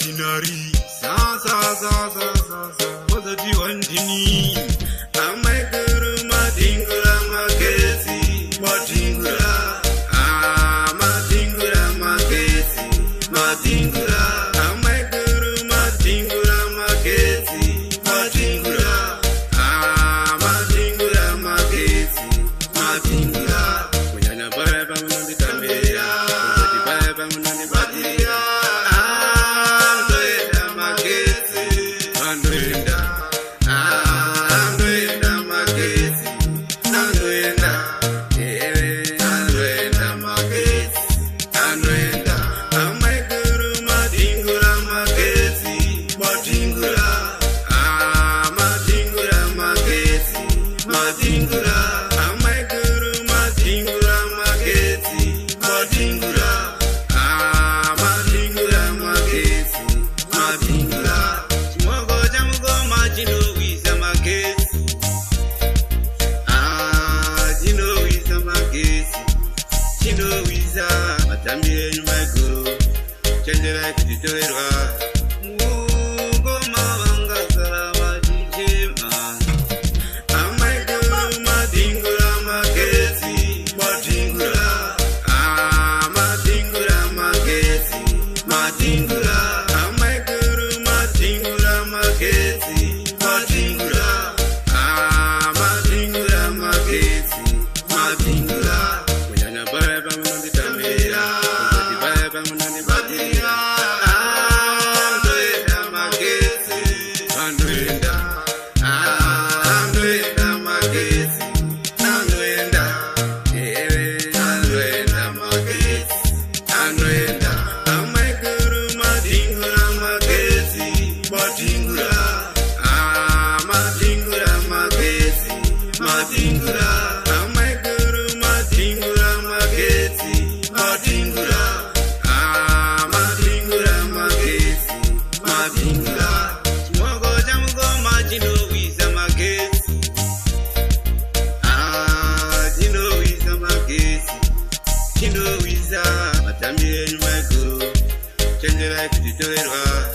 ordinary. What's the Diwantini? Amai Guru Madingura Magesi, Madingura, Madingura Magesi, Madingura, Amai Guru Madingura Magesi, Madingura, Madingura Magesi, Madingura. Kuyana Baraba Mundi Tamira, Baraba Mundi Badira. Change your life to the